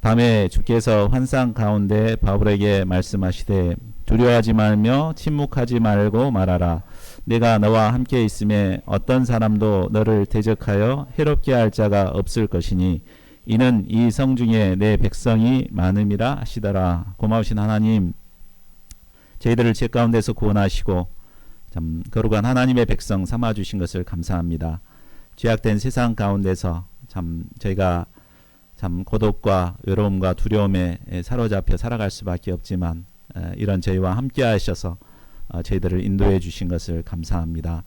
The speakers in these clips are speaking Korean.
밤에 주께서 환상 가운데 바울에게 말씀하시되 두려워하지 말며 침묵하지 말고 말하라. 내가 너와 함께 있음에 어떤 사람도 너를 대적하여 해롭게 할 자가 없을 것이니 이는 이 성 중에 내 백성이 많음이라 하시더라. 고마우신 하나님, 저희들을 죄 가운데서 구원하시고 참 거룩한 하나님의 백성 삼아주신 것을 감사합니다. 죄악된 세상 가운데서 참 저희가 참 고독과 외로움과 두려움에 사로잡혀 살아갈 수밖에 없지만 이런 저희와 함께 하셔서 저희들을 인도해 주신 것을 감사합니다.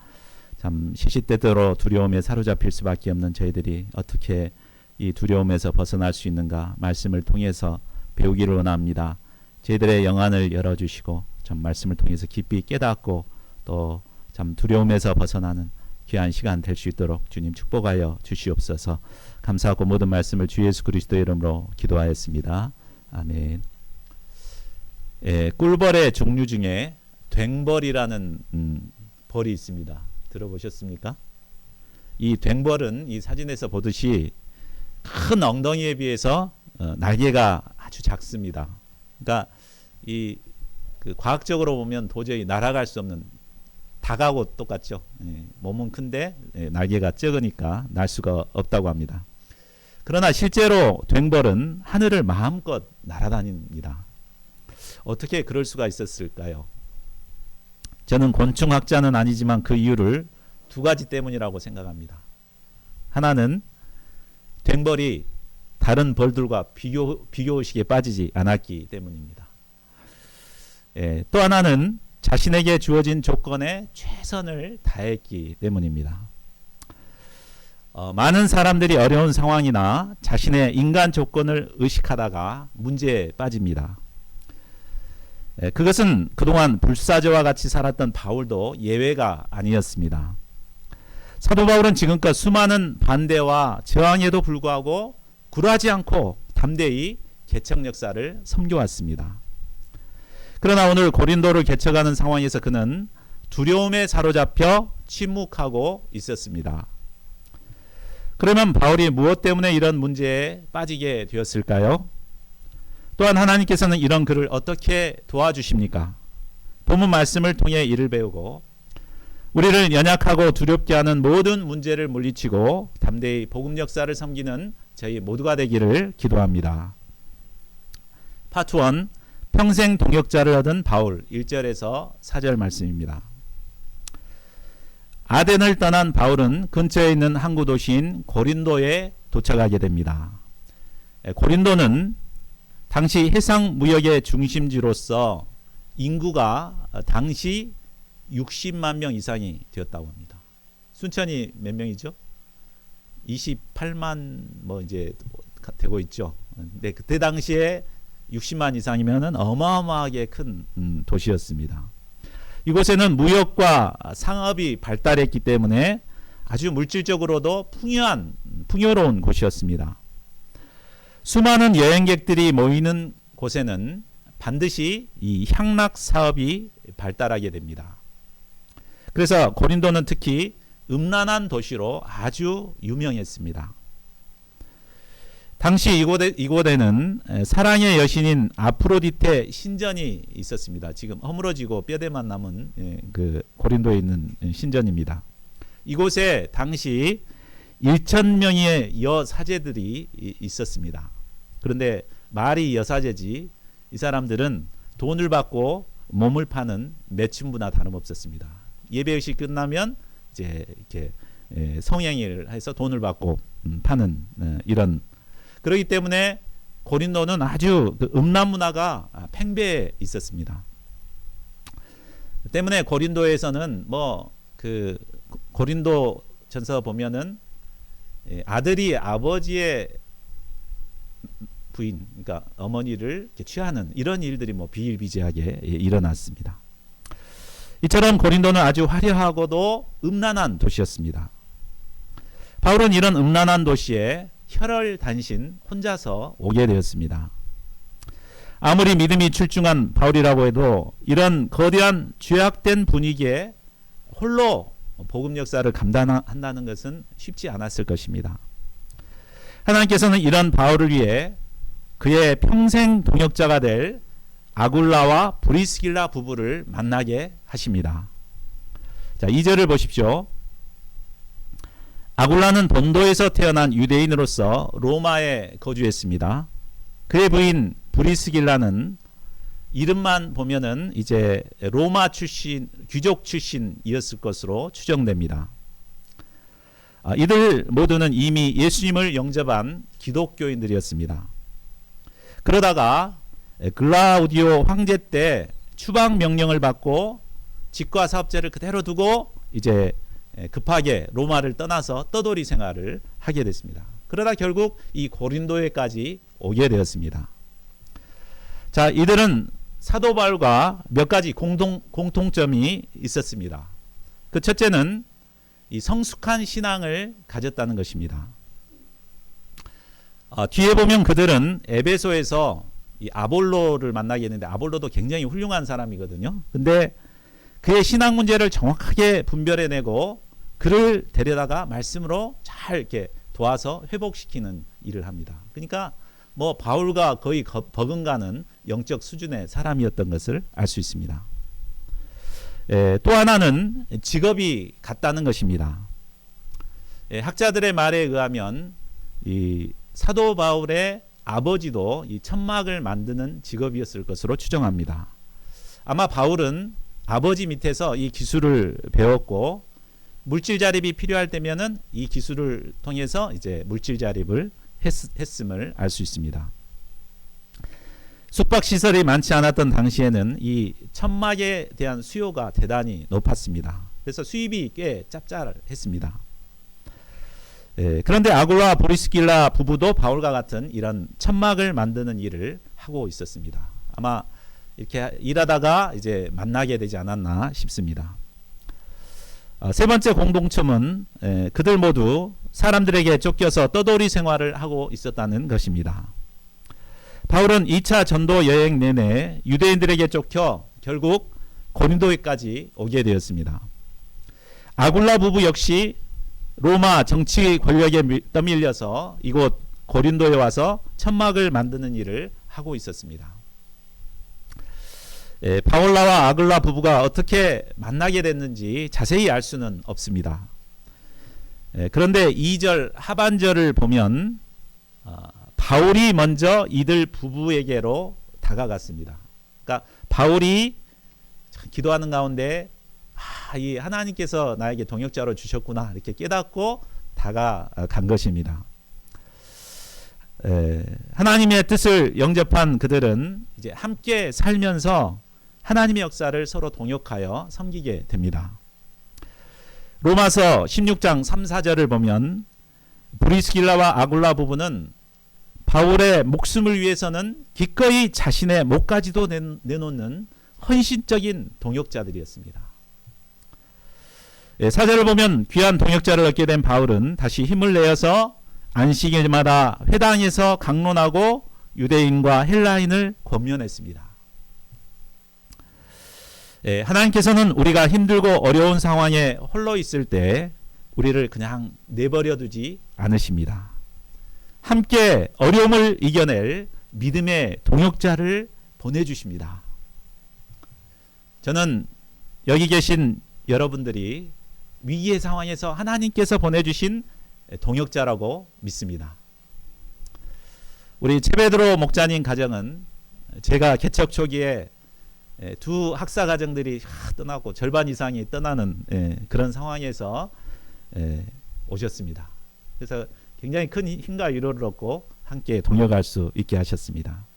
참 시시때때로 두려움에 사로잡힐 수밖에 없는 저희들이 어떻게 이 두려움에서 벗어날 수 있는가 말씀을 통해서 배우기를 원합니다. 저희들의 영안을 열어주시고 참 말씀을 통해서 깊이 깨닫고 또 참 두려움에서 벗어나는 귀한 시간 될 수 있도록 주님 축복하여 주시옵소서. 감사하고 모든 말씀을 주 예수 그리스도의 이름으로 기도하였습니다. 아멘. 꿀벌의 종류 중에 괭벌이라는 벌이 있습니다. 들어보셨습니까? 이 괭벌은 이 사진에서 보듯이 큰 엉덩이에 비해서 날개가 아주 작습니다. 그러니까 그 과학적으로 보면 도저히 날아갈 수 없는, 닭하고 똑같죠. 몸은 큰데 날개가 적으니까 날 수가 없다고 합니다. 그러나 실제로 괭벌은 하늘을 마음껏 날아다닙니다. 어떻게 그럴 수가 있었을까요? 저는 곤충학자는 아니지만 그 이유를 두 가지 때문이라고 생각합니다. 하나는 괭벌이 다른 벌들과 비교의식에 빠지지 않았기 때문입니다. 또 하나는 자신에게 주어진 조건에 최선을 다했기 때문입니다. 많은 사람들이 어려운 상황이나 자신의 인간 조건을 의식하다가 문제에 빠집니다. 그것은 그동안 불사조와 같이 살았던 바울도 예외가 아니었습니다. 사도 바울은 지금껏 수많은 반대와 저항에도 불구하고 굴하지 않고 담대히 개척 역사를 섬겨왔습니다. 그러나 오늘 고린도를 개척하는 상황에서 그는 두려움에 사로잡혀 침묵하고 있었습니다. 그러면 바울이 무엇 때문에 이런 문제에 빠지게 되었을까요? 또한 하나님께서는 이런 그를 어떻게 도와주십니까? 본문 말씀을 통해 이를 배우고 우리를 연약하고 두렵게 하는 모든 문제를 물리치고 담대히 복음 역사를 섬기는 저희 모두가 되기를 기도합니다. 파트 1, 평생 동역자를 얻은 바울, 1절에서 4절 말씀입니다. 아덴을 떠난 바울은 근처에 있는 항구 도시인 고린도에 도착하게 됩니다. 고린도는 당시 해상 무역의 중심지로서 인구가 당시 60만 명 이상이 되었다고 합니다. 순천이 몇 명이죠? 28만 이제 되고 있죠. 근데 그때 당시에 60만 이상이면은 어마어마하게 큰 도시였습니다. 이곳에는 무역과 상업이 발달했기 때문에 아주 물질적으로도 풍요로운 곳이었습니다. 수많은 여행객들이 모이는 곳에는 반드시 이 향락 사업이 발달하게 됩니다. 그래서 고린도는 특히 음란한 도시로 아주 유명했습니다. 당시 이곳에는 사랑의 여신인 아프로디테 신전이 있었습니다. 지금 허물어지고 뼈대만 남은 그 고린도에 있는 신전입니다. 이곳에 당시 1,000명의 여사제들이 있었습니다. 그런데 말이 여사제지 이 사람들은 돈을 받고 몸을 파는 매춘부나 다름없었습니다. 예배의식 끝나면 이제 이렇게 성행위를 해서 돈을 받고 파는 이런. 그렇기 때문에 고린도는 아주 그 음란 문화가 팽배해 있었습니다. 때문에 고린도에서는 그 고린도 전서 보면은 아들이 아버지의 부인, 그러니까 어머니를 취하는 이런 일들이 비일비재하게 일어났습니다. 이처럼 고린도는 아주 화려하고도 음란한 도시였습니다. 바울은 이런 음란한 도시에 혈혈단신 혼자서 오게 되었습니다. 아무리 믿음이 출중한 바울이라고 해도 이런 거대한 죄악된 분위기에 홀로 복음 역사를 감당한다는 것은 쉽지 않았을 것입니다. 하나님께서는 이런 바울을 위해 그의 평생 동역자가 될 아굴라와 브리스길라 부부를 만나게 하십니다. 자, 2절을 보십시오. 아굴라는 본도에서 태어난 유대인으로서 로마에 거주했습니다. 그의 부인 브리스길라는 이름만 보면은 이제 로마 출신, 귀족 출신이었을 것으로 추정됩니다. 이들 모두는 이미 예수님을 영접한 기독교인들이었습니다. 그러다가 글라우디오 황제 때 추방 명령을 받고 직과 사업제를 그대로 두고 이제 급하게 로마를 떠나서 떠돌이 생활을 하게 됐습니다. 그러다 결국 이 고린도에까지 오게 되었습니다. 자, 이들은 사도 바울과 몇 가지 공통점이 있었습니다. 그 첫째는 이 성숙한 신앙을 가졌다는 것입니다. 뒤에 보면 그들은 에베소에서 이 아볼로를 만나게 했는데 아볼로도 굉장히 훌륭한 사람이거든요. 근데 그의 신앙 문제를 정확하게 분별해내고 그를 데려다가 말씀으로 잘 이렇게 도와서 회복시키는 일을 합니다. 그러니까 뭐 바울과 거의 버금가는 영적 수준의 사람이었던 것을 알 수 있습니다. 또 하나는 직업이 같다는 것입니다. 학자들의 말에 의하면 이 사도 바울의 아버지도 이 천막을 만드는 직업이었을 것으로 추정합니다. 아마 바울은 아버지 밑에서 이 기술을 배웠고 물질 자립이 필요할 때면은 이 기술을 통해서 이제 물질 자립을 했음을 알 수 있습니다. 숙박 시설이 많지 않았던 당시에는 이 천막에 대한 수요가 대단히 높았습니다. 그래서 수입이 꽤 짭짤했습니다. 그런데 아굴라와 브리스길라 부부도 바울과 같은 이런 천막을 만드는 일을 하고 있었습니다. 아마 이렇게 일하다가 이제 만나게 되지 않았나 싶습니다. 세 번째 공동점은 그들 모두 사람들에게 쫓겨서 떠돌이 생활을 하고 있었다는 것입니다. 바울은 2차 전도 여행 내내 유대인들에게 쫓겨 결국 고린도에까지 오게 되었습니다. 아굴라 부부 역시 로마 정치 권력에 떠밀려서 이곳 고린도에 와서 천막을 만드는 일을 하고 있었습니다. 바울라와 아굴라 부부가 어떻게 만나게 됐는지 자세히 알 수는 없습니다. 그런데 2절 하반절을 보면 바울이 먼저 이들 부부에게로 다가갔습니다. 그러니까 바울이 기도하는 가운데 이 하나님께서 나에게 동역자로 주셨구나 이렇게 깨닫고 다가간 것입니다. 하나님의 뜻을 영접한 그들은 이제 함께 살면서 하나님의 역사를 서로 동역하여 섬기게 됩니다. 로마서 16장 3, 4절을 보면 브리스길라와 아굴라 부부는 바울의 목숨을 위해서는 기꺼이 자신의 목까지도 내놓는 헌신적인 동역자들이었습니다. 4절을 보면 귀한 동역자를 얻게 된 바울은 다시 힘을 내어서 안식일마다 회당에서 강론하고 유대인과 헬라인을 권면했습니다. 하나님께서는 우리가 힘들고 어려운 상황에 홀로 있을 때 우리를 그냥 내버려 두지 않으십니다. 함께 어려움을 이겨낼 믿음의 동역자를 보내주십니다. 저는 여기 계신 여러분들이 위기의 상황에서 하나님께서 보내주신 동역자라고 믿습니다. 우리 체베드로 목자님 가정은 제가 개척 초기에 두 학사 가정들이 떠나고 절반 이상이 떠나는 그런 상황에서 오셨습니다. 그래서 굉장히 큰 힘과 위로를 얻고 함께 동역할 수 있게 하셨습니다.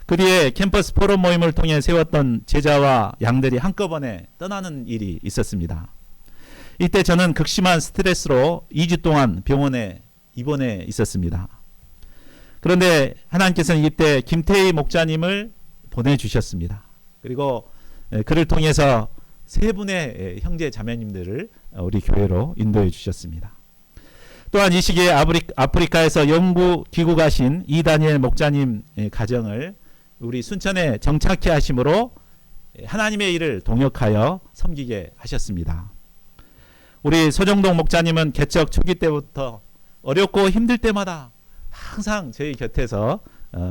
그 뒤에 캠퍼스 포럼 모임을 통해 세웠던 제자와 양들이 한꺼번에 떠나는 일이 있었습니다. 이때 저는 극심한 스트레스로 2주 동안 병원에 입원해 있었습니다. 그런데 하나님께서는 이때 김태희 목자님을 보내주셨습니다. 그리고 그를 통해서 세 분의 형제 자매님들을 우리 교회로 인도해 주셨습니다. 또한 이 시기에 아프리카에서 연구 귀국하신 이다니엘 목자님 가정을 우리 순천에 정착해 하심으로 하나님의 일을 동역하여 섬기게 하셨습니다. 우리 소정동 목자님은 개척 초기 때부터 어렵고 힘들 때마다 항상 저희 곁에서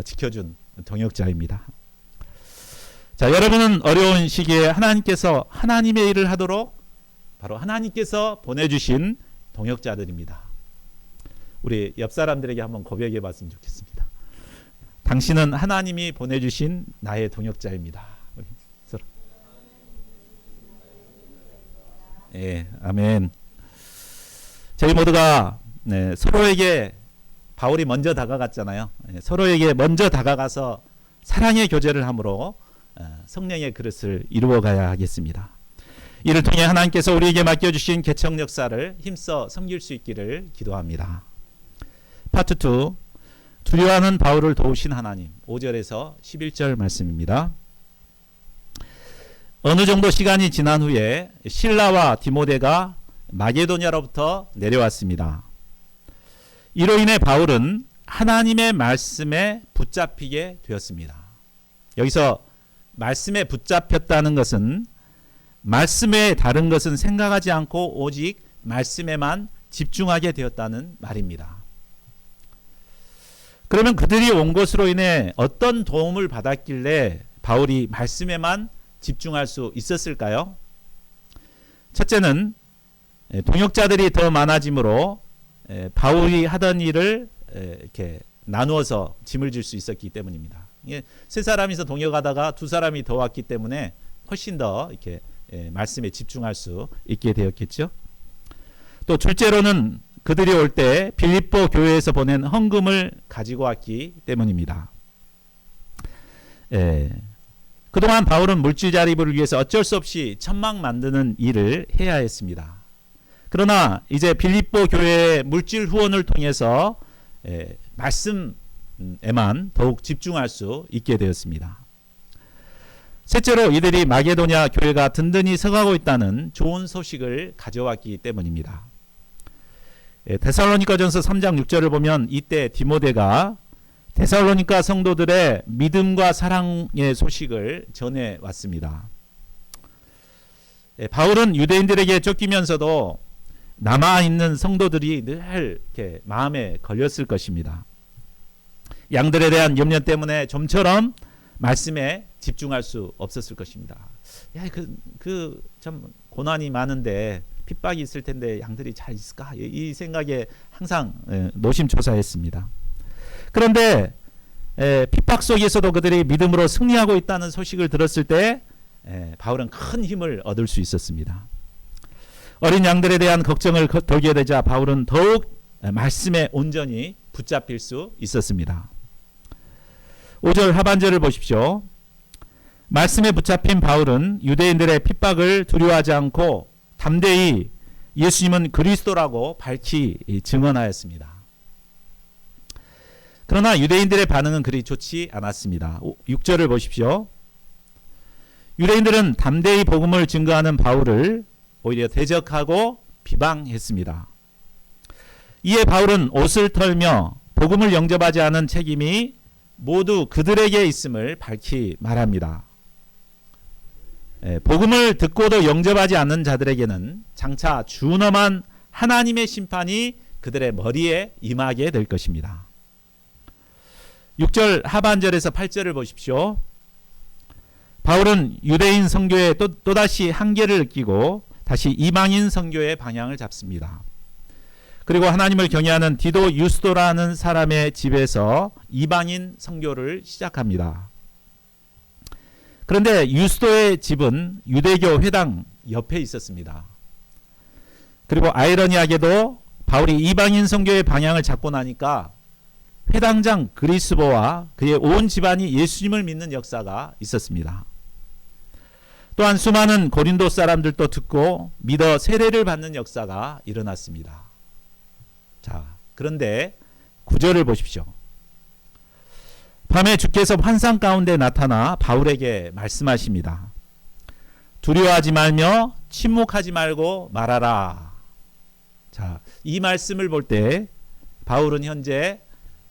지켜준 동역자입니다. 자, 여러분은 어려운 시기에 하나님께서 하나님의 일을 하도록 바로 하나님께서 보내주신 동역자들입니다. 우리 옆 사람들에게 한번 고백해 봤으면 좋겠습니다. 당신은 하나님이 보내주신 나의 동역자입니다. 우리 서로. 예, 아멘. 저희 모두가 서로에게 바울이 먼저 다가갔잖아요. 서로에게 먼저 다가가서 사랑의 교제를 함으로 성령의 그릇을 이루어가야 하겠습니다. 이를 통해 하나님께서 우리에게 맡겨주신 개척 역사를 힘써 섬길 수 있기를 기도합니다. 파트 2, 두려워하는 바울을 도우신 하나님. 5절에서 11절 말씀입니다. 어느 정도 시간이 지난 후에 실라와 디모데가 마게도냐로부터 내려왔습니다. 이로 인해 바울은 하나님의 말씀에 붙잡히게 되었습니다. 여기서 말씀에 붙잡혔다는 것은 말씀 외에 다른 것은 생각하지 않고 오직 말씀에만 집중하게 되었다는 말입니다. 그러면 그들이 온 것으로 인해 어떤 도움을 받았길래 바울이 말씀에만 집중할 수 있었을까요? 첫째는 동역자들이 더 많아지므로 바울이 하던 일을 이렇게 나누어서 짐을 질 수 있었기 때문입니다. 세 사람이서 동역하다가 두 사람이 더 왔기 때문에 훨씬 더 이렇게 말씀에 집중할 수 있게 되었겠죠. 또 둘째로는 그들이 올 때 빌립보 교회에서 보낸 헌금을 가지고 왔기 때문입니다. 그동안 바울은 물질 자립을 위해서 어쩔 수 없이 천막 만드는 일을 해야 했습니다. 그러나 이제 빌립보 교회의 물질 후원을 통해서 말씀에만 더욱 집중할 수 있게 되었습니다. 셋째로 이들이 마게도냐 교회가 든든히 서가고 있다는 좋은 소식을 가져왔기 때문입니다. 데살로니가전서 3장 6절을 보면 이때 디모데가 데살로니가 성도들의 믿음과 사랑의 소식을 전해왔습니다. 바울은 유대인들에게 쫓기면서도 남아있는 성도들이 늘 이렇게 마음에 걸렸을 것입니다. 양들에 대한 염려 때문에 좀처럼 말씀에 집중할 수 없었을 것입니다. 야, 참 고난이 많은데 핍박이 있을 텐데 양들이 잘 있을까? 이 생각에 항상 노심초사했습니다. 그런데 핍박 속에서도 그들이 믿음으로 승리하고 있다는 소식을 들었을 때 바울은 큰 힘을 얻을 수 있었습니다. 어린 양들에 대한 걱정을 덜게 되자 바울은 더욱 말씀에 온전히 붙잡힐 수 있었습니다. 5절 하반절을 보십시오. 말씀에 붙잡힌 바울은 유대인들의 핍박을 두려워하지 않고 담대히 예수님은 그리스도라고 밝히 증언하였습니다. 그러나 유대인들의 반응은 그리 좋지 않았습니다. 6절을 보십시오. 유대인들은 담대히 복음을 증거하는 바울을 오히려 대적하고 비방했습니다. 이에 바울은 옷을 털며 복음을 영접하지 않은 책임이 모두 그들에게 있음을 밝히 말합니다. 복음을 듣고도 영접하지 않는 자들에게는 장차 준엄한 하나님의 심판이 그들의 머리에 임하게 될 것입니다. 6절 하반절에서 8절을 보십시오. 바울은 유대인 선교에 또다시 한계를 느끼고 다시 이방인 선교의 방향을 잡습니다. 그리고 하나님을 경외하는 디도 유스도라는 사람의 집에서 이방인 선교를 시작합니다. 그런데 유스도의 집은 유대교 회당 옆에 있었습니다. 그리고 아이러니하게도 바울이 이방인 선교의 방향을 잡고 나니까 회당장 그리스보와 그의 온 집안이 예수님을 믿는 역사가 있었습니다. 또한 수많은 고린도 사람들도 듣고 믿어 세례를 받는 역사가 일어났습니다. 자, 그런데 9절을 보십시오. 밤에 주께서 환상 가운데 나타나 바울에게 말씀하십니다. 두려워하지 말며 침묵하지 말고 말하라. 자, 이 말씀을 볼 때 바울은 현재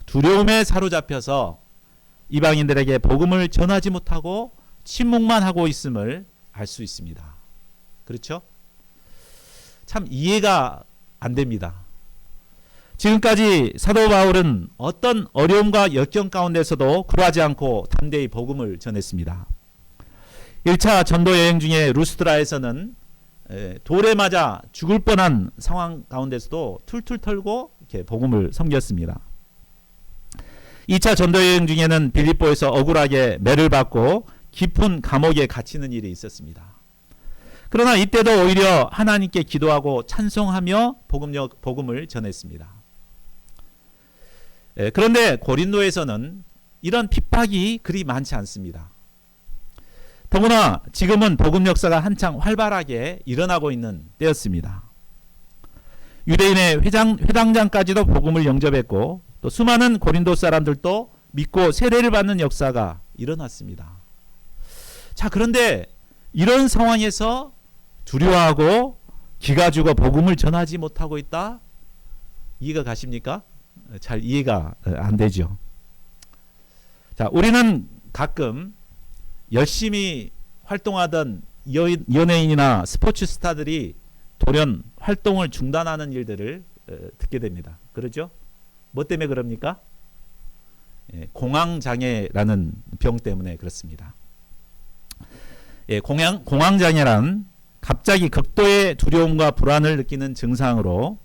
두려움에 사로잡혀서 이방인들에게 복음을 전하지 못하고 침묵만 하고 있음을 알 수 있습니다. 그렇죠? 참 이해가 안 됩니다. 지금까지 사도 바울은 어떤 어려움과 역경 가운데서도 굴하지 않고 담대히 복음을 전했습니다. 1차 전도 여행 중에 루스드라에서는 돌에 맞아 죽을 뻔한 상황 가운데서도 툴툴 털고 이렇게 복음을 섬겼습니다. 2차 전도 여행 중에는 빌립보에서 억울하게 매를 받고 깊은 감옥에 갇히는 일이 있었습니다. 그러나 이때도 오히려 하나님께 기도하고 찬송하며 복음을 전했습니다. 그런데 고린도에서는 이런 핍박이 그리 많지 않습니다. 더구나 지금은 복음 역사가 한창 활발하게 일어나고 있는 때였습니다. 유대인의 회당장까지도 복음을 영접했고 또 수많은 고린도 사람들도 믿고 세례를 받는 역사가 일어났습니다. 자, 그런데 이런 상황에서 두려워하고 기가 죽어 복음을 전하지 못하고 있다? 이해가 가십니까? 잘 이해가 안 되죠. 자, 우리는 가끔 열심히 활동하던 연예인이나 스포츠 스타들이 돌연 활동을 중단하는 일들을 듣게 됩니다. 그렇죠? 뭐 때문에 그럽니까? 공황장애라는 병 때문에 그렇습니다. 공황장애란 갑자기 극도의 두려움과 불안을 느끼는 증상으로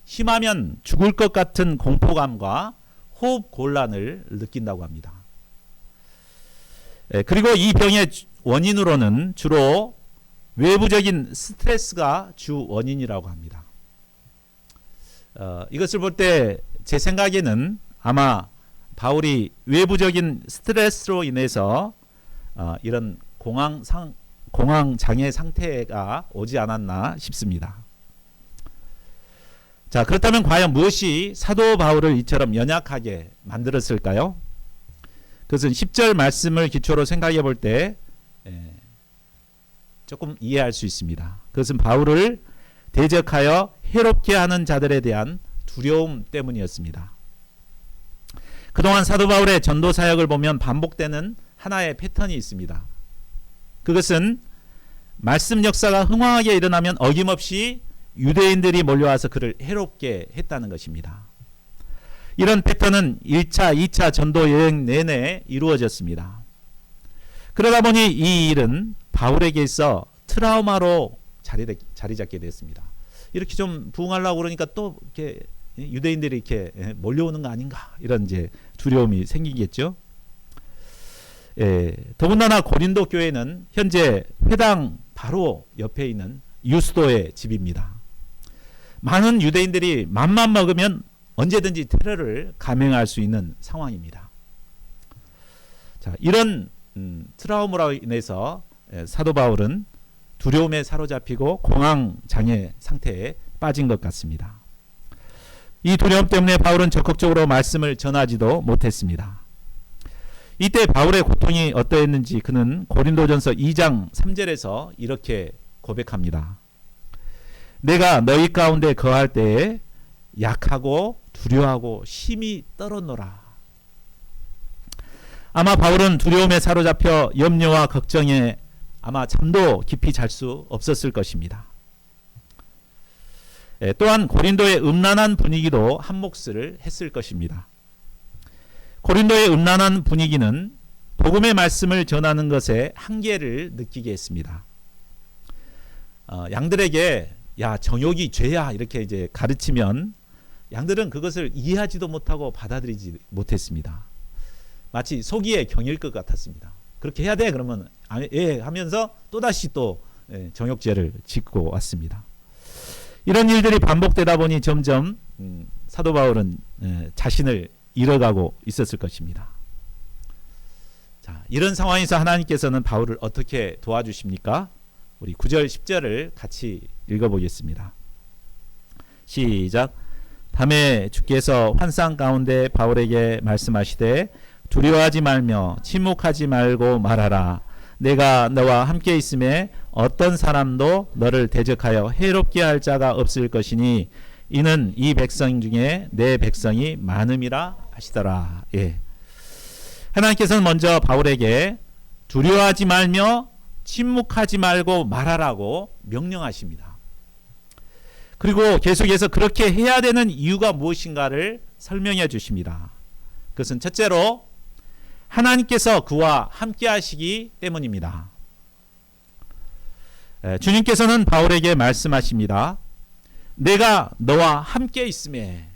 심하면 죽을 것 같은 공포감과 호흡 곤란을 느낀다고 합니다. 그리고 이 병의 원인으로는 주로 외부적인 스트레스가 주 원인이라고 합니다. 이것을 볼 때 제 생각에는 아마 바울이 외부적인 스트레스로 인해서 이런 공황장애 상태가 오지 않았나 싶습니다. 자, 그렇다면 과연 무엇이 사도 바울을 이처럼 연약하게 만들었을까요? 그것은 10절 말씀을 기초로 생각해 볼 때 조금 이해할 수 있습니다. 그것은 바울을 대적하여 해롭게 하는 자들에 대한 두려움 때문이었습니다. 그동안 사도 바울의 전도 사역을 보면 반복되는 하나의 패턴이 있습니다. 그것은 말씀 역사가 흥황하게 일어나면 어김없이 유대인들이 몰려와서 그를 해롭게 했다는 것입니다. 이런 패턴은 1차, 2차 전도 여행 내내 이루어졌습니다. 그러다 보니 이 일은 바울에게 있어 트라우마로 자리 잡게 됐습니다. 이렇게 좀 부흥하려고 그러니까 또 이렇게 유대인들이 이렇게 몰려오는 거 아닌가 이런 이제 두려움이 생기겠죠. 더군다나 고린도 교회는 현재 회당 바로 옆에 있는 유스도의 집입니다. 많은 유대인들이 맘만 먹으면 언제든지 테러를 감행할 수 있는 상황입니다. 자, 이런 트라우마로 인해서 사도 바울은 두려움에 사로잡히고 공황장애 상태에 빠진 것 같습니다. 이 두려움 때문에 바울은 적극적으로 말씀을 전하지도 못했습니다. 이때 바울의 고통이 어떠했는지 그는 고린도전서 2장 3절에서 이렇게 고백합니다. 내가 너희 가운데 거할 때에 약하고 두려워하고 심히 떨었노라. 아마 바울은 두려움에 사로잡혀 염려와 걱정에 아마 잠도 깊이 잘 수 없었을 것입니다. 또한 고린도의 음란한 분위기도 한 몫을 했을 것입니다. 고린도의 음란한 분위기는 복음의 말씀을 전하는 것에 한계를 느끼게 했습니다. 양들에게 야 정욕이 죄야 이렇게 이제 가르치면 양들은 그것을 이해하지도 못하고 받아들이지 못했습니다. 마치 소기의 경일 것 같았습니다. 그렇게 해야 돼 그러면 예 하면서 또다시 또 정욕죄를 짓고 왔습니다. 이런 일들이 반복되다 보니 점점 사도 바울은 자신을 잃어가고 있었을 것입니다. 자, 이런 상황에서 하나님께서는 바울을 어떻게 도와주십니까? 우리 9절 10절을 같이 읽어보겠습니다. 시작. 밤에 주께서 환상 가운데 바울에게 말씀하시되 두려워하지 말며 침묵하지 말고 말하라. 내가 너와 함께 있음에 어떤 사람도 너를 대적하여 해롭게 할 자가 없을 것이니 이는 이 백성 중에 내 백성이 많음이라 하시더라. 예. 하나님께서는 먼저 바울에게 두려워하지 말며 침묵하지 말고 말하라고 명령하십니다. 그리고 계속해서 그렇게 해야 되는 이유가 무엇인가를 설명해 주십니다. 그것은 첫째로 하나님께서 그와 함께 하시기 때문입니다. 주님께서는 바울에게 말씀하십니다. 내가 너와 함께 있음에.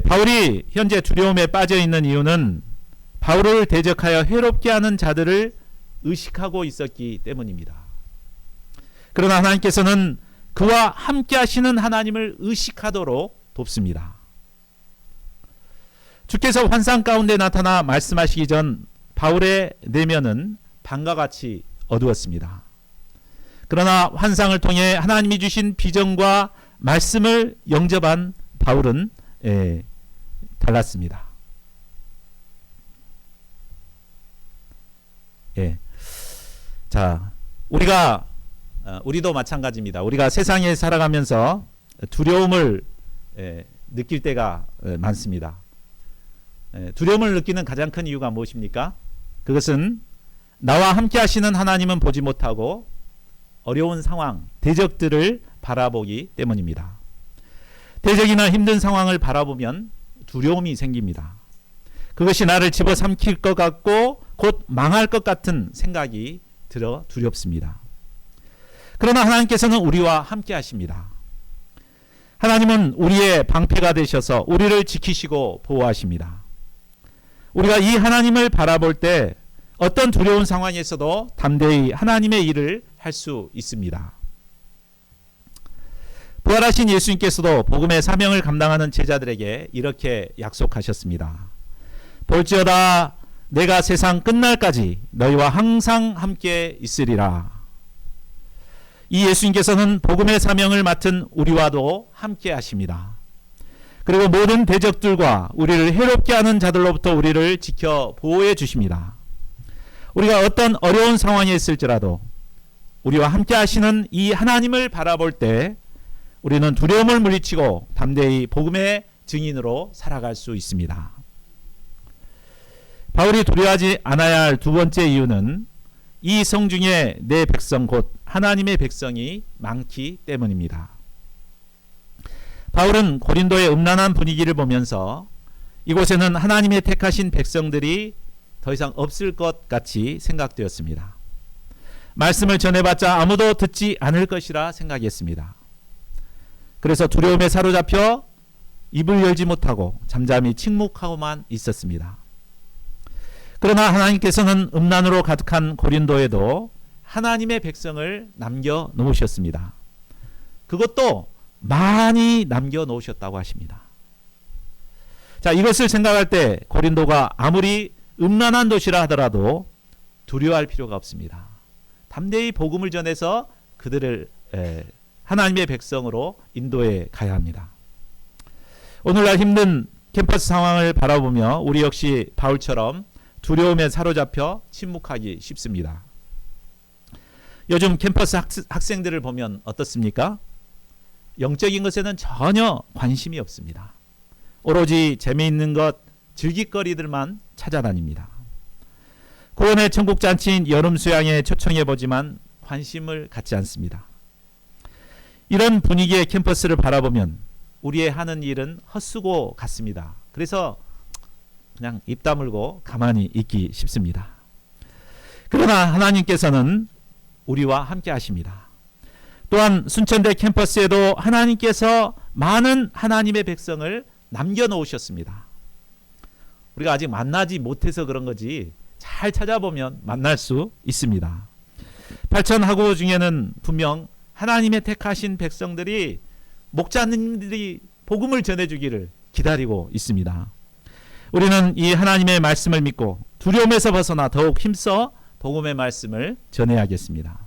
바울이 현재 두려움에 빠져 있는 이유는 바울을 대적하여 해롭게 하는 자들을 의식하고 있었기 때문입니다. 그러나 하나님께서는 그와 함께 하시는 하나님을 의식하도록 돕습니다. 주께서 환상 가운데 나타나 말씀하시기 전 바울의 내면은 밤과 같이 어두웠습니다. 그러나 환상을 통해 하나님이 주신 비전과 말씀을 영접한 바울은 달랐습니다. 자, 우리도 마찬가지입니다. 우리가 세상에 살아가면서 두려움을 느낄 때가 많습니다. 두려움을 느끼는 가장 큰 이유가 무엇입니까? 그것은 나와 함께 하시는 하나님은 보지 못하고 어려운 상황, 대적들을 바라보기 때문입니다. 대적이나 힘든 상황을 바라보면 두려움이 생깁니다. 그것이 나를 집어삼킬 것 같고 곧 망할 것 같은 생각이 들어 두렵습니다. 그러나 하나님께서는 우리와 함께 하십니다. 하나님은 우리의 방패가 되셔서 우리를 지키시고 보호하십니다. 우리가 이 하나님을 바라볼 때 어떤 두려운 상황에서도 담대히 하나님의 일을 할 수 있습니다. 부활하신 예수님께서도 복음의 사명을 감당하는 제자들에게 이렇게 약속하셨습니다. 볼지어다 내가 세상 끝날까지 너희와 항상 함께 있으리라. 이 예수님께서는 복음의 사명을 맡은 우리와도 함께 하십니다. 그리고 모든 대적들과 우리를 해롭게 하는 자들로부터 우리를 지켜 보호해 주십니다. 우리가 어떤 어려운 상황에 있을지라도 우리와 함께 하시는 이 하나님을 바라볼 때 우리는 두려움을 물리치고 담대히 복음의 증인으로 살아갈 수 있습니다. 바울이 두려워하지 않아야 할 두 번째 이유는 이 성중에 내 백성 곧 하나님의 백성이 많기 때문입니다. 바울은 고린도의 음란한 분위기를 보면서 이곳에는 하나님의 택하신 백성들이 더 이상 없을 것 같이 생각되었습니다. 말씀을 전해봤자 아무도 듣지 않을 것이라 생각했습니다. 그래서 두려움에 사로잡혀 입을 열지 못하고 잠잠히 침묵하고만 있었습니다. 그러나 하나님께서는 음란으로 가득한 고린도에도 하나님의 백성을 남겨놓으셨습니다. 그것도 많이 남겨놓으셨다고 하십니다. 자, 이것을 생각할 때 고린도가 아무리 음란한 도시라 하더라도 두려워할 필요가 없습니다. 담대히 복음을 전해서 그들을 하나님의 백성으로 인도해 가야 합니다. 오늘날 힘든 캠퍼스 상황을 바라보며 우리 역시 바울처럼 두려움에 사로잡혀 침묵하기 쉽습니다. 요즘 캠퍼스 학생들을 보면 어떻습니까? 영적인 것에는 전혀 관심이 없습니다. 오로지 재미있는 것, 즐길거리들만 찾아다닙니다. 구원의 천국 잔치인 여름 수양에 초청해 보지만 관심을 갖지 않습니다. 이런 분위기의 캠퍼스를 바라보면 우리의 하는 일은 헛수고 같습니다. 그래서 그냥 입 다물고 가만히 있기 쉽습니다. 그러나 하나님께서는 우리와 함께 하십니다. 또한 순천대 캠퍼스에도 하나님께서 많은 하나님의 백성을 남겨놓으셨습니다. 우리가 아직 만나지 못해서 그런 거지 잘 찾아보면 만날 수 있습니다. 8천 학우 중에는 분명 하나님의 택하신 백성들이 목자님들이 복음을 전해주기를 기다리고 있습니다. 우리는 이 하나님의 말씀을 믿고 두려움에서 벗어나 더욱 힘써 복음의 말씀을 전해야겠습니다.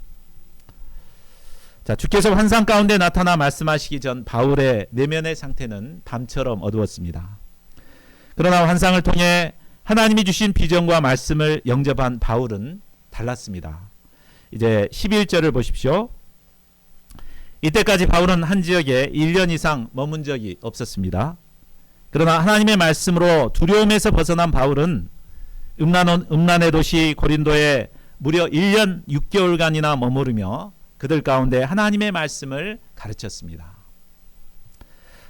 자, 주께서 환상 가운데 나타나 말씀하시기 전 바울의 내면의 상태는 밤처럼 어두웠습니다. 그러나 환상을 통해 하나님이 주신 비전과 말씀을 영접한 바울은 달랐습니다. 이제 11절을 보십시오. 이때까지 바울은 한 지역에 1년 이상 머문 적이 없었습니다. 그러나 하나님의 말씀으로 두려움에서 벗어난 바울은 음란의 도시 고린도에 무려 1년 6개월간이나 머무르며 그들 가운데 하나님의 말씀을 가르쳤습니다.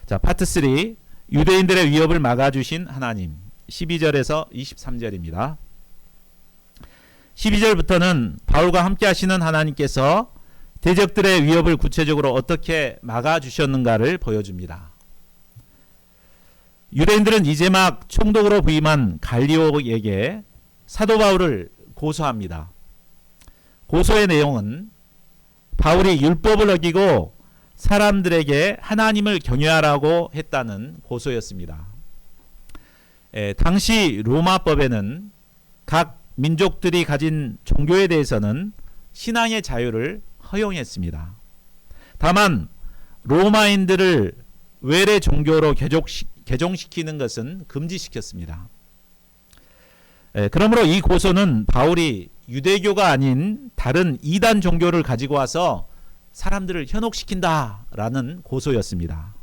자, 파트 3. 유대인들의 위협을 막아주신 하나님. 12절에서 23절입니다. 12절부터는 바울과 함께 하시는 하나님께서 대적들의 위협을 구체적으로 어떻게 막아주셨는가를 보여줍니다. 유대인들은 이제 막 총독으로 부임한 갈리오에게 사도 바울을 고소합니다. 고소의 내용은 바울이 율법을 어기고 사람들에게 하나님을 경외하라고 했다는 고소였습니다. 당시 로마법에는 각 민족들이 가진 종교에 대해서는 신앙의 자유를 허용했습니다. 다만 로마인들을 외래 종교로 개종시키는 것은 금지시켰습니다. 그러므로 이 고소는 바울이 유대교가 아닌 다른 이단 종교를 가지고 와서 사람들을 현혹시킨다라는 고소였습니다.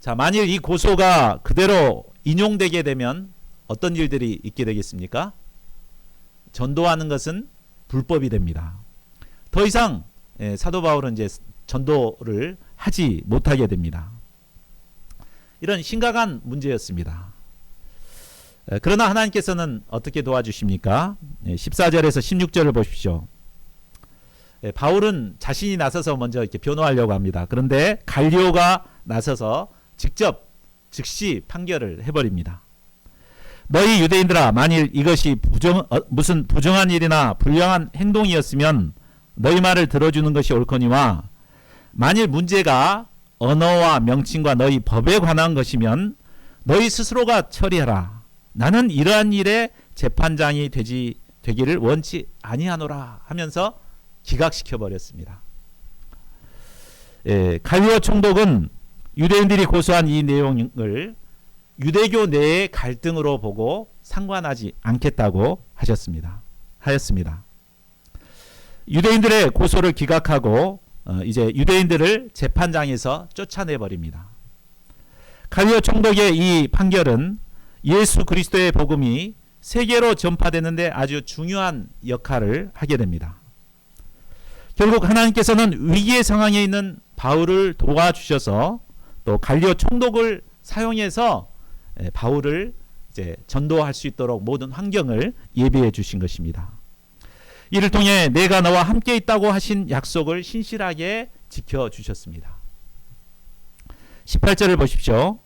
자, 만일 이 고소가 그대로 인용되게 되면 어떤 일들이 있게 되겠습니까? 전도하는 것은 불법이 됩니다. 더 이상 사도 바울은 이제 전도를 하지 못하게 됩니다. 이런 심각한 문제였습니다. 그러나 하나님께서는 어떻게 도와주십니까? 14절에서 16절을 보십시오. 바울은 자신이 나서서 먼저 이렇게 변호하려고 합니다. 그런데 갈리오가 나서서 직접 즉시 판결을 해버립니다. 너희 유대인들아, 만일 이것이 무슨 부정한 일이나 불량한 행동이었으면 너희 말을 들어주는 것이 옳거니와, 만일 문제가 언어와 명칭과 너희 법에 관한 것이면 너희 스스로가 처리하라. 나는 이러한 일에 재판장이 되기를 원치 아니하노라 하면서 기각시켜 버렸습니다. 갈리오 총독은 유대인들이 고소한 이 내용을 유대교 내의 갈등으로 보고 상관하지 않겠다고 하였습니다. 유대인들의 고소를 기각하고 이제 유대인들을 재판장에서 쫓아내 버립니다. 갈리오 총독의 이 판결은 예수 그리스도의 복음이 세계로 전파되는데 아주 중요한 역할을 하게 됩니다. 결국 하나님께서는 위기의 상황에 있는 바울을 도와주셔서 또 갈리오 총독을 사용해서 바울을 이제 전도할 수 있도록 모든 환경을 예비해 주신 것입니다. 이를 통해 내가 너와 함께 있다고 하신 약속을 신실하게 지켜주셨습니다. 18절을 보십시오.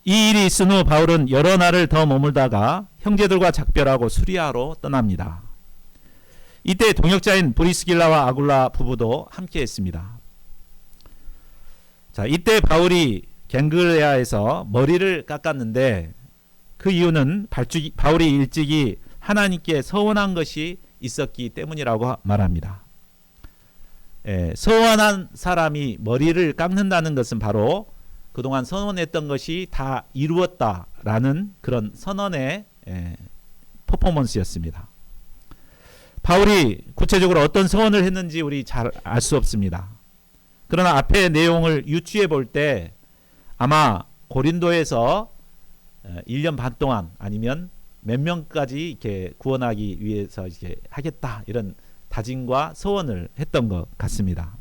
이 일이 있은 후 바울은 여러 날을 더 머물다가 형제들과 작별하고 수리아로 떠납니다. 이때 동역자인 브리스길라와 아굴라 부부도 함께 했습니다. 자, 이때 바울이 갱그레아에서 머리를 깎았는데 그 이유는 바울이 일찍이 하나님께 서원한 것이 있었기 때문이라고 말합니다. 서원한 사람이 머리를 깎는다는 것은 바로 그동안 선언했던 것이 다 이루었다라는 그런 선언의 퍼포먼스였습니다. 바울이 구체적으로 어떤 서원을 했는지 우리 잘 알 수 없습니다. 그러나 앞의 내용을 유추해 볼 때 아마 고린도에서 1년 반 동안 아니면 몇 명까지 이렇게 구원하기 위해서 이제 하겠다 이런 다짐과 서원을 했던 것 같습니다.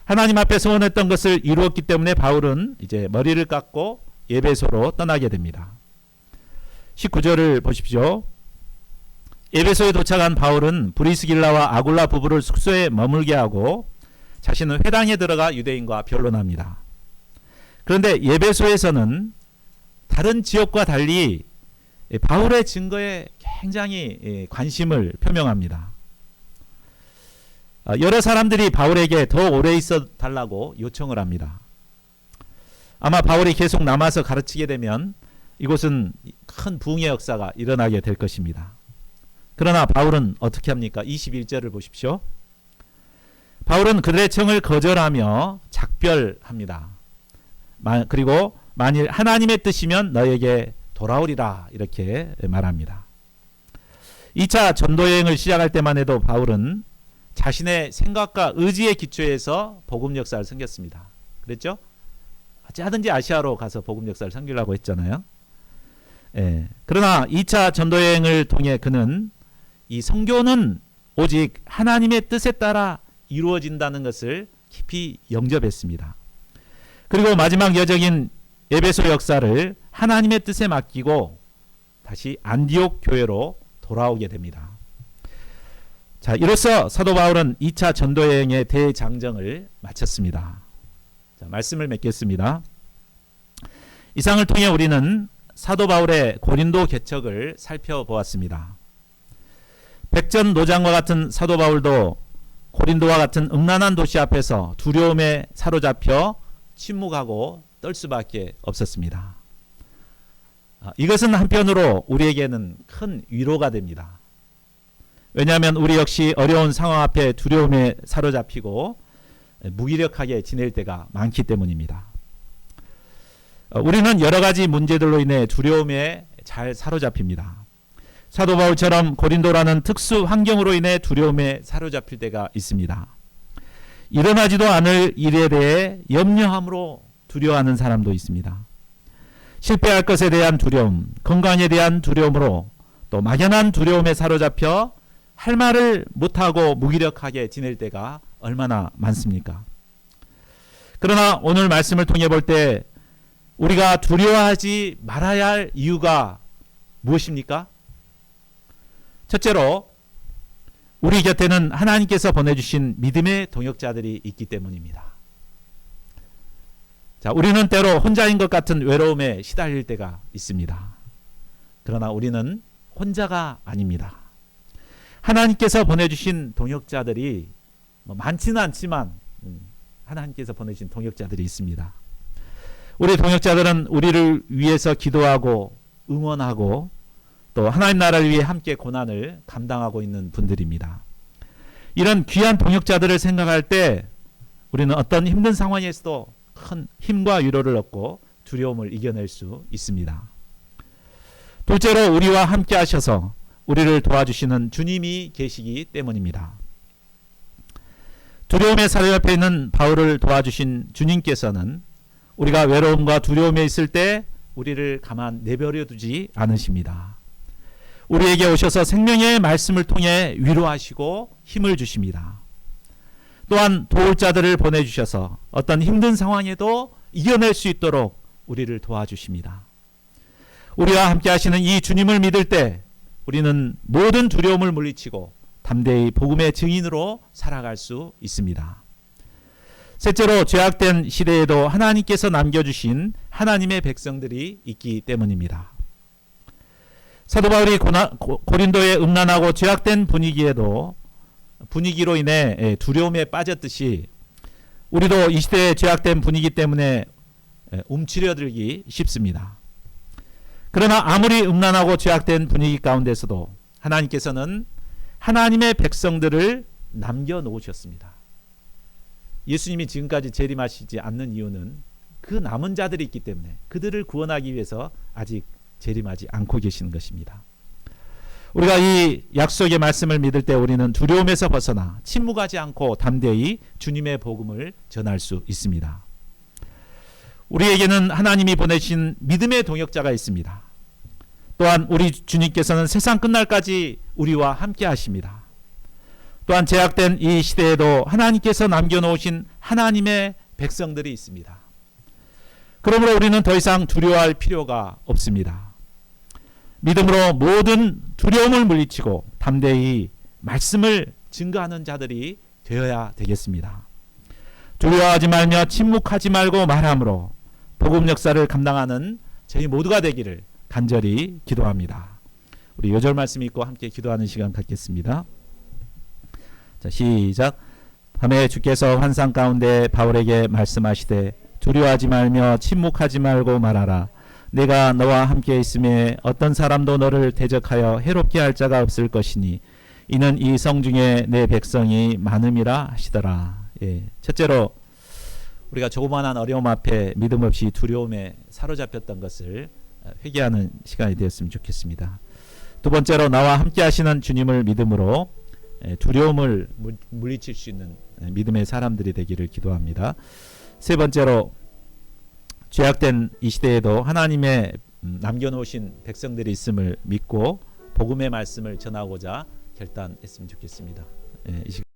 하나님 앞에 서원했던 것을 이루었기 때문에 바울은 이제 머리를 깎고 에베소로 떠나게 됩니다. 19절을 보십시오. 에베소에 도착한 바울은 브리스길라와 아굴라 부부를 숙소에 머물게 하고 자신은 회당에 들어가 유대인과 변론합니다. 그런데 에베소에서는 다른 지역과 달리 바울의 증거에 굉장히 관심을 표명합니다. 여러 사람들이 바울에게 더 오래 있어 달라고 요청을 합니다. 아마 바울이 계속 남아서 가르치게 되면 이곳은 큰 부흥의 역사가 일어나게 될 것입니다. 그러나 바울은 어떻게 합니까? 21절을 보십시오. 바울은 그들의 청을 거절하며 작별합니다. 그리고 만일 하나님의 뜻이면 너에게 돌아오리라 이렇게 말합니다. 2차 전도여행을 시작할 때만 해도 바울은 자신의 생각과 의지의 기초에서 복음 역사를 섬겼습니다. 그랬죠? 어찌하든지 아시아로 가서 복음 역사를 섬기려고 했잖아요. 그러나 2차 전도여행을 통해 그는 이 선교는 오직 하나님의 뜻에 따라 이루어진다는 것을 깊이 영접했습니다. 그리고 마지막 여정인 에베소 역사를 하나님의 뜻에 맡기고 다시 안디옥 교회로 돌아오게 됩니다. 자, 이로써 사도 바울은 2차 전도 여행의 대장정을 마쳤습니다. 자, 말씀을 맺겠습니다. 이상을 통해 우리는 사도 바울의 고린도 개척을 살펴보았습니다. 백전노장과 같은 사도 바울도 고린도와 같은 음란한 도시 앞에서 두려움에 사로잡혀 침묵하고 떨 수밖에 없었습니다. 이것은 한편으로 우리에게는 큰 위로가 됩니다. 왜냐하면 우리 역시 어려운 상황 앞에 두려움에 사로잡히고 무기력하게 지낼 때가 많기 때문입니다. 우리는 여러 가지 문제들로 인해 두려움에 잘 사로잡힙니다. 사도 바울처럼 고린도라는 특수 환경으로 인해 두려움에 사로잡힐 때가 있습니다. 일어나지도 않을 일에 대해 염려함으로 두려워하는 사람도 있습니다. 실패할 것에 대한 두려움, 건강에 대한 두려움으로 또 막연한 두려움에 사로잡혀 할 말을 못하고 무기력하게 지낼 때가 얼마나 많습니까? 그러나 오늘 말씀을 통해 볼 때 우리가 두려워하지 말아야 할 이유가 무엇입니까? 첫째로 우리 곁에는 하나님께서 보내주신 믿음의 동역자들이 있기 때문입니다. 자, 우리는 때로 혼자인 것 같은 외로움에 시달릴 때가 있습니다. 그러나 우리는 혼자가 아닙니다. 하나님께서 보내주신 동역자들이 많지는 않지만 하나님께서 보내주신 동역자들이 있습니다. 우리 동역자들은 우리를 위해서 기도하고 응원하고 또 하나님 나라를 위해 함께 고난을 감당하고 있는 분들입니다. 이런 귀한 동역자들을 생각할 때 우리는 어떤 힘든 상황에서도 큰 힘과 위로를 얻고 두려움을 이겨낼 수 있습니다. 둘째로 우리와 함께 하셔서 우리를 도와주시는 주님이 계시기 때문입니다. 두려움에 사로잡혀 있는 바울을 도와주신 주님께서는 우리가 외로움과 두려움에 있을 때 우리를 가만 내버려 두지 않으십니다. 우리에게 오셔서 생명의 말씀을 통해 위로하시고 힘을 주십니다. 또한 도울 자들을 보내주셔서 어떤 힘든 상황에도 이겨낼 수 있도록 우리를 도와주십니다. 우리와 함께 하시는 이 주님을 믿을 때 우리는 모든 두려움을 물리치고 담대히 복음의 증인으로 살아갈 수 있습니다. 셋째로 죄악된 시대에도 하나님께서 남겨주신 하나님의 백성들이 있기 때문입니다. 사도 바울이 고린도의 음란하고 죄악된 분위기로 인해 두려움에 빠졌듯이 우리도 이 시대의 죄악된 분위기 때문에 움츠려들기 쉽습니다. 그러나 아무리 음란하고 죄악된 분위기 가운데서도 하나님께서는 하나님의 백성들을 남겨놓으셨습니다. 예수님이 지금까지 재림하시지 않는 이유는 그 남은 자들이 있기 때문에 그들을 구원하기 위해서 아직 재림하지 않고 계시는 것입니다. 우리가 이 약속의 말씀을 믿을 때 우리는 두려움에서 벗어나 침묵하지 않고 담대히 주님의 복음을 전할 수 있습니다. 우리에게는 하나님이 보내신 믿음의 동역자가 있습니다. 또한 우리 주님께서는 세상 끝날까지 우리와 함께 하십니다. 또한 제약된 이 시대에도 하나님께서 남겨놓으신 하나님의 백성들이 있습니다. 그러므로 우리는 더 이상 두려워할 필요가 없습니다. 믿음으로 모든 두려움을 물리치고 담대히 말씀을 증거하는 자들이 되어야 되겠습니다. 두려워하지 말며 침묵하지 말고 말함으로 복음 역사를 감당하는 저희 모두가 되기를 간절히 기도합니다. 우리 요절 말씀 읽고 함께 기도하는 시간 갖겠습니다. 자, 시작. 밤에 주께서 환상 가운데 바울에게 말씀하시되 두려워하지 말며 침묵하지 말고 말하라. 내가 너와 함께 있음에 어떤 사람도 너를 대적하여 해롭게 할 자가 없을 것이니 이는 이 성 중에 내 백성이 많음이라 하시더라. 예. 첫째로 우리가 조그마한 어려움 앞에 믿음 없이 두려움에 사로잡혔던 것을 회개하는 시간이 되었으면 좋겠습니다. 두 번째로 나와 함께 하시는 주님을 믿음으로 두려움을 물리칠 수 있는 믿음의 사람들이 되기를 기도합니다. 세 번째로 죄악된 이 시대에도 하나님의 남겨놓으신 백성들이 있음을 믿고 복음의 말씀을 전하고자 결단했으면 좋겠습니다. 이 시간